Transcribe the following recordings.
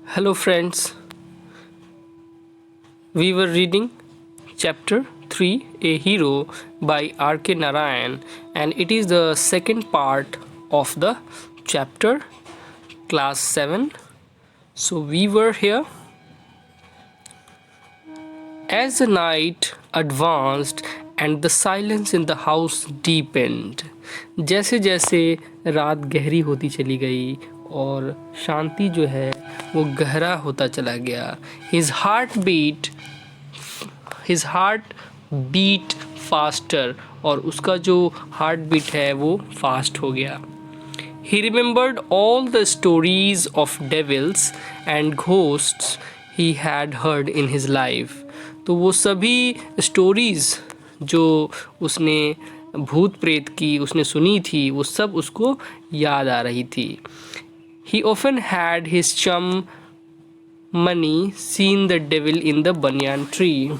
Hello, friends. We were reading chapter 3 A Hero by R.K. Narayan, and it is the second part of the chapter, class 7. So, we were here. As the night advanced and the silence in the house deepened, जैसे जैसे रात गहरी होती चली गई और शांति जो है वो गहरा होता चला गया, his heart beat faster, और उसका जो हार्ट बीट है वो फास्ट हो गया. He remembered all the stories of devils and ghosts he had heard in his life. तो वो सभी स्टोरीज़ जो उसने भूत प्रेत की उसने सुनी थी वो सब उसको याद आ रही थी. He often had his chum Mani seen the devil in the banyan tree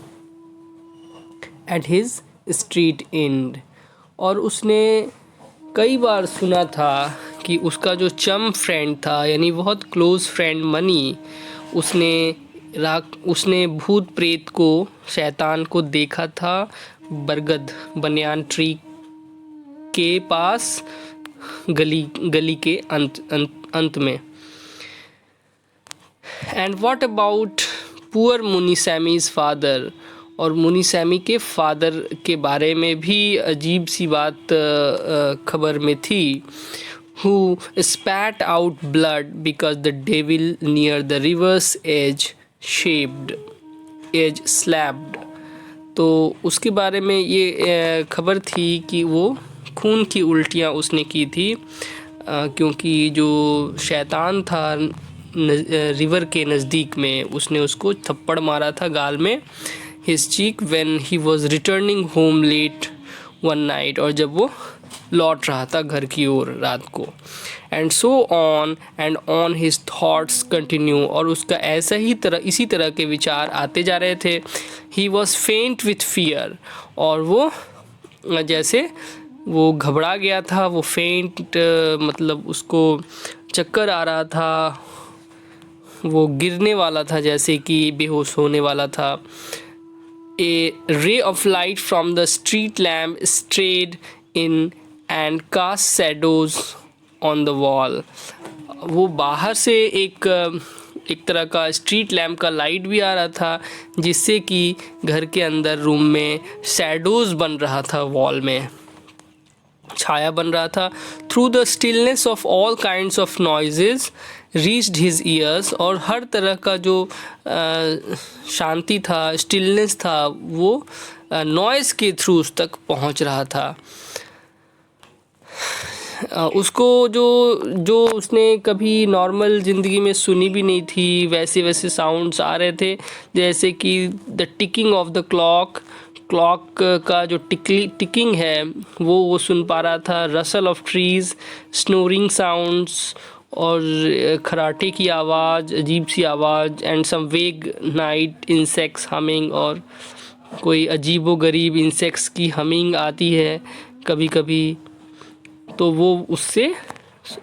at his street end. और उसने कई बार सुना था कि उसका जो चम फ्रेंड था यानी बहुत क्लोज़ फ्रेंड मनी, उसने भूत प्रेत को, शैतान को देखा था बरगद बनियान ट्री के पास, गली के अंत में. And what about poor Munisamy's father, और मुनीसैमी के फादर के बारे में भी अजीब सी बात खबर में थी. who spat out blood because the devil near the river's edge slapped. तो उसके बारे में ये खबर थी कि वो खून की उल्टियाँ उसने की थी क्योंकि जो शैतान था रिवर के नज़दीक में उसने उसको थप्पड़ मारा था गाल में, his cheek, when he was returning home late one night, और जब वो लौट रहा था घर की ओर रात को. And so on and on his thoughts continue, और उसका इसी तरह के विचार आते जा रहे थे. ही वॉज फेंट विथ फियर, और वो जैसे वो घबरा गया था, वो फेंट मतलब उसको चक्कर आ रहा था, वो गिरने वाला था, जैसे कि बेहोश होने वाला था. A ray of light from the street lamp strayed in and cast shadows on the wall. वो बाहर से एक तरह का स्ट्रीट लैम्प का लाइट भी आ रहा था जिससे कि घर के अंदर रूम में शैडोज़ बन रहा था, वॉल में छाया बन रहा था. Through the stillness of all kinds of noises reached his years, और हर तरह का जो शांति था, स्टिलनेस था, वो नॉइज़ के थ्रू उस तक पहुंच रहा था. उसको जो उसने कभी नॉर्मल ज़िंदगी में सुनी भी नहीं थी, वैसे साउंड्स आ रहे थे, जैसे कि the ticking of the clock का जो टिकिंग है वो सुन पा रहा था. Russell of trees, snoring sounds, और खराटे की आवाज़, अजीब सी आवाज़. एंड सम वेग नाइट इंसेक्ट्स हमिंग, और कोई अजीबो गरीब इंसेक्ट्स की हमिंग आती है कभी कभी, तो वो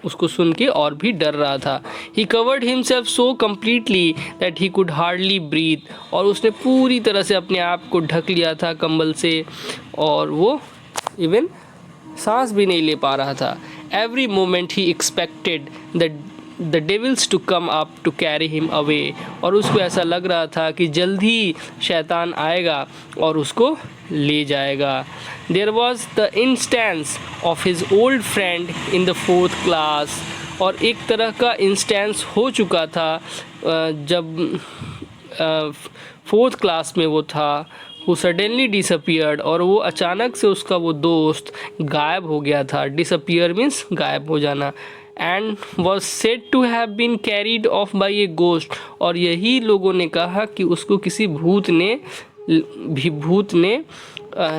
उसको सुन के और भी डर रहा था. He covered himself so completely that he could hardly breathe, और उसने पूरी तरह से अपने आप को ढक लिया था कंबल से, और वो इवन सांस भी नहीं ले पा रहा था. Every moment he expected the devils to come up to carry him away, और उसको ऐसा लग रहा था कि जल्द ही शैतान आएगा और उसको ले जाएगा. There was the instance of his old friend in the 4th class, और एक तरह का इंस्टेंस हो चुका था जब 4th क्लास में वो था. who suddenly disappeared, और वो अचानक से उसका वो दोस्त गायब हो गया था. disappear means गायब हो जाना. and was said to have been carried off by a ghost, और यही लोगों ने कहा कि उसको किसी भूत ने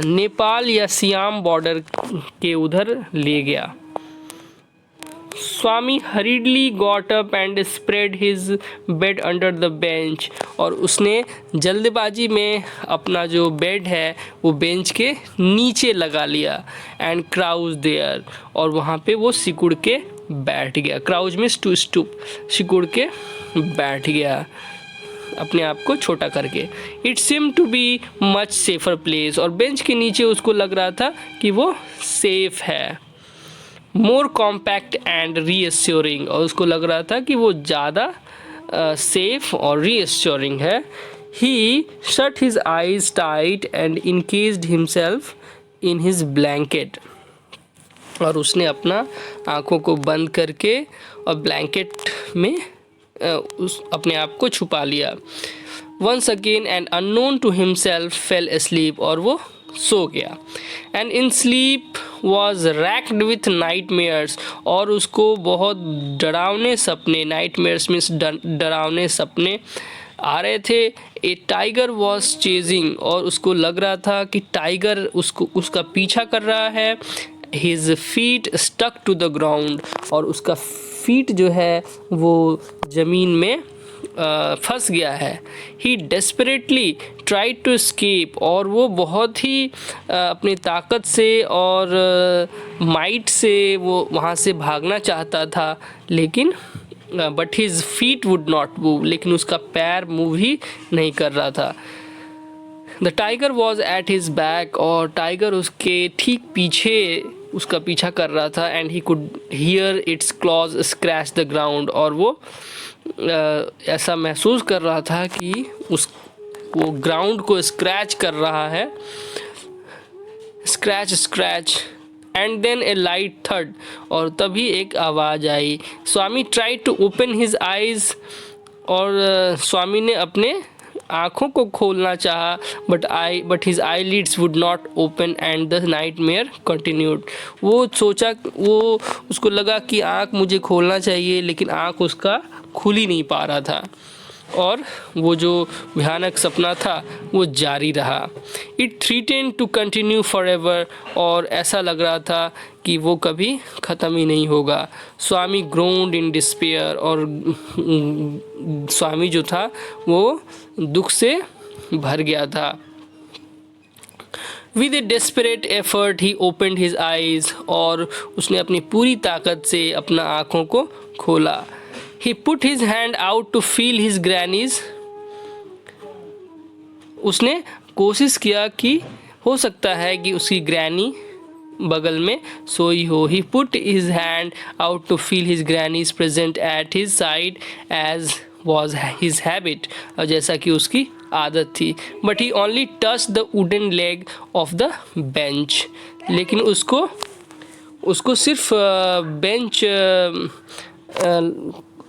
नेपाल या सियाम बॉर्डर के उधर ले गया. Swami hurriedly got up and spread his bed under the bench, और उसने जल्दबाजी में अपना जो बेड है वो बेंच के नीचे लगा लिया. एंड क्राउज देयर, और वहाँ पे वो सिकुड़ के बैठ गया। क्राउच मीन्स टू स्टूप, सिकुड़ के बैठ गया अपने आप को छोटा करके। It seem to be much safer place, और बेंच के नीचे उसको लग रहा था कि वो सेफ है। मोर कॉम्पैक्ट एंड रीअश्योरिंग, और उसको लग रहा था कि वो ज़्यादा सेफ और रीअश्योरिंग है। He shut his eyes tight and encased himself in his blanket, और उसने अपना आँखों को बंद करके और ब्लैंकेट में उस अपने आप को छुपा लिया। Once again and unknown to himself fell asleep, और वो सो गया। And in sleep was racked with nightmares, और उसको बहुत डरावने सपने, नाइटमेयर्स मीन्स डरावने सपने आ रहे थे। ए टाइगर वॉज चेजिंग, और उसको लग रहा था कि टाइगर उसका पीछा कर रहा है। His feet stuck to the ground, और उसका फीट जो है वो ज़मीन में फंस गया है। ही डेस्परेटली ट्राइड टू एस्केप, और वो बहुत ही अपनी ताकत से और माइट से वो वहाँ से भागना चाहता था, लेकिन but his feet would not move, लेकिन उसका पैर मूव ही नहीं कर रहा था। The tiger was at his back, और टाइगर उसके ठीक पीछे उसका पीछा कर रहा था। And he could hear it's clause scratch the ground, और वो ऐसा महसूस कर रहा था कि वो ग्राउंड को स्क्रैच कर रहा है, scratch scratch. And then a light थर्ड, और तभी एक आवाज़ आई। Swami tried to open his eyes, और स्वामी ने अपने आँखों को खोलना चाहा, but his eyelids would not open and the nightmare continued. वो सोचा, वो उसको लगा कि आँख मुझे खोलना चाहिए, लेकिन आँख उसका खुल ही नहीं पा रहा था, और वो जो भयानक सपना था वो जारी रहा। It threatened to continue forever, और ऐसा लग रहा था कि वो कभी ख़त्म ही नहीं होगा। स्वामी ग्रोन्ड इन डिस्पेयर, और स्वामी जो था वो दुख से भर गया था। With A desperate effort he opened his eyes, और उसने अपनी पूरी ताकत से अपना आँखों को खोला। He put his hand out to feel his granny's, उसने कोशिश किया कि हो सकता है कि उसकी ग्रैनी बगल में सोई हो। He put his hand out to feel his granny's present at his side as was his habit, और जैसा कि उसकी आदत थी। But he only touch the wooden leg of the bench, लेकिन उसको सिर्फ बेंच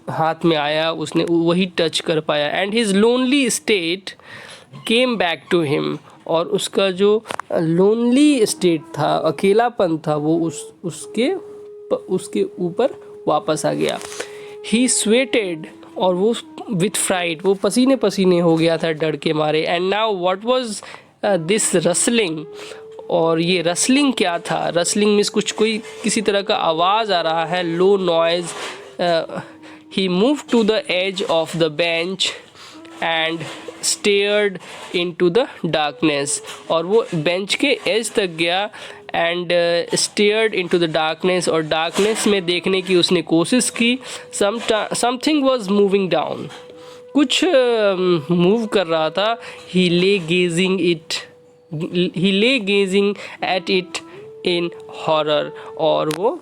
हाथ में आया, उसने वही टच कर पाया। And his lonely state came back to him, और उसका जो लोनली स्टेट था, अकेलापन था, वो उसके ऊपर वापस आ गया। ही स्वेटेड, और वो विथ फ्राइट, वो पसीने पसीने हो गया था डर के मारे। And now what was this rustling, और ये रसलिंग क्या था? रसलिंग मीन्स कोई किसी तरह का आवाज़ आ रहा है, low noise. He move to the edge of the bench and stared into the darkness, और वो बेंच के एज तक गया and stared into the darkness, और डार्कनेस में देखने की उसने कोशिश की। समथिंग वाज मूविंग डाउन, कुछ मूव कर रहा था। He lay gazing at it in horror, और वो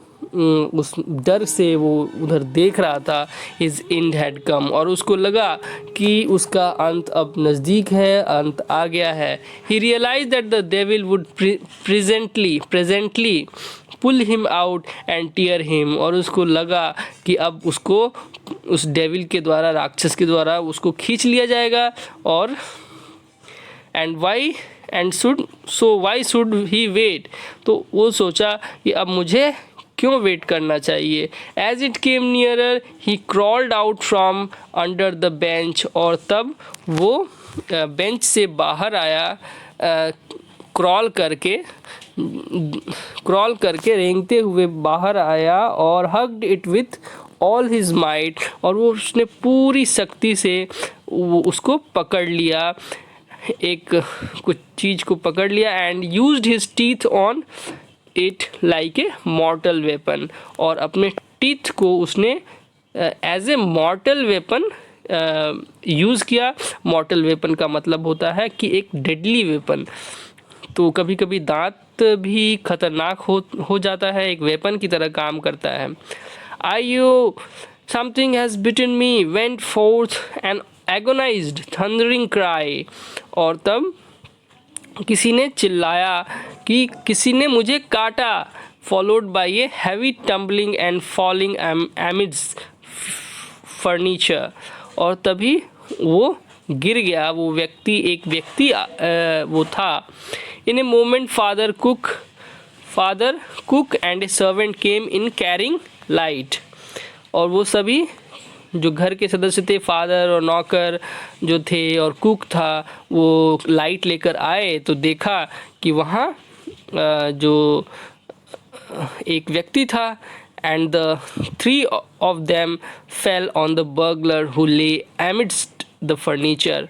उस डर से वो उधर देख रहा था। हिज एंड हैड कम, और उसको लगा कि उसका अंत अब नज़दीक है, अंत आ गया है। He realise that the devil would presently pull him out and tear him, और उसको लगा कि अब उसको उस डेविल के द्वारा, राक्षस के द्वारा उसको खींच लिया जाएगा। और वाई शुड ही वेट, तो वो सोचा कि अब मुझे क्यों वेट करना चाहिए। As it came nearer he crawled out from under the bench, और तब वो बेंच से बाहर आया, क्रॉल करके रेंगते हुए बाहर आया, और hugged it with all his might, और वो उसने पूरी शक्ति से उसको पकड़ लिया, एक कुछ चीज़ को पकड़ लिया। And used his teeth on it like a mortal weapon, और अपने टीथ को उसने as a mortal weapon use किया। मॉर्टल वेपन का मतलब होता है कि एक डेडली वेपन। तो कभी कभी दांत भी खतरनाक हो जाता है, एक वेपन की तरह काम करता है। आयो something has bitten me went forth an agonised thundering cry. और तब किसी ने चिल्लाया कि किसी ने मुझे काटा। Followed by a heavy tumbling and falling amidst furniture. और तभी वो गिर गया, वो व्यक्ति, एक व्यक्ति वो था। In a moment father cook and a servant came in carrying light. और वो सभी जो घर के सदस्य थे, फादर और नौकर जो थे और कुक था, वो लाइट लेकर आए तो देखा कि वहाँ जो एक व्यक्ति था। And the 3 of them fell on the burglar who lay amidst the furniture।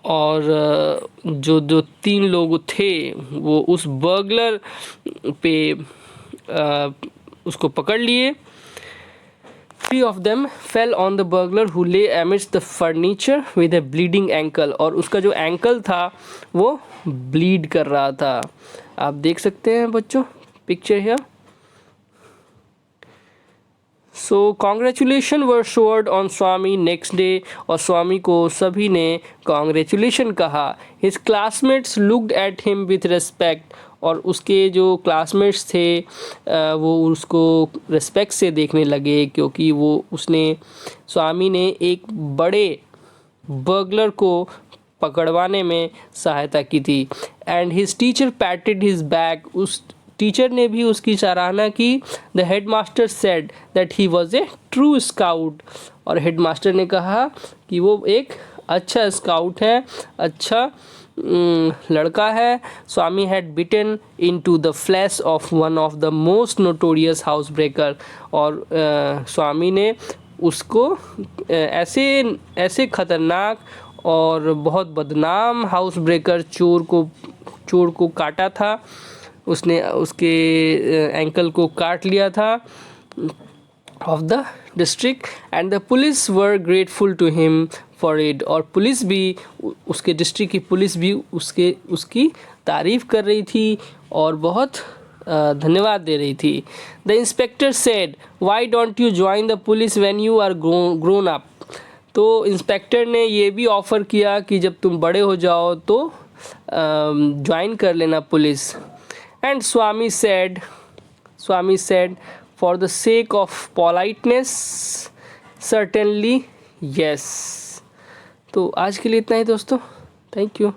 और जो 3 लोग थे वो उस बर्गलर पे उसको पकड़ लिए। 3 of them fell on the burglar who lay amidst the furniture with a bleeding ankle। और उसका जो एंकल था वो ब्लीड कर रहा था। आप देख सकते हैं बच्चों picture here. So congratulation were assured on Swami next day. और स्वामी को सभी ने कॉन्ग्रेचुलेशन कहा। His classmates looked at him with respect. और उसके जो क्लासमेट्स थे वो उसको रिस्पेक्ट से देखने लगे, क्योंकि वो स्वामी ने एक बड़े बर्गलर को पकड़वाने में सहायता की थी। And his teacher पैटेड his back. उस टीचर ने भी उसकी सराहना की। The headmaster said that he was a true scout. और हेडमास्टर ने कहा कि वो एक अच्छा स्काउट है, अच्छा लड़का है। Swami had bitten into the flesh of one of the most notorious housebreaker. और स्वामी ने उसको ऐसे खतरनाक और बहुत बदनाम हाउस ब्रेकर चोर को काटा था। उसने उसके एंकल को काट लिया था off the district. And the police were grateful to him for it. और पुलिस भी, उसके डिस्ट्रिक्ट की पुलिस भी उसकी तारीफ़ कर रही थी और बहुत धन्यवाद दे रही थी। The inspector said why don't you join the police when you are grown up. तो इंस्पेक्टर ने ये भी ऑफ़र किया कि जब तुम बड़े हो जाओ तो ज्वाइन कर लेना police. And Swami said for the sake of politeness certainly yes। तो आज के लिए इतना ही दोस्तों, थैंक यू।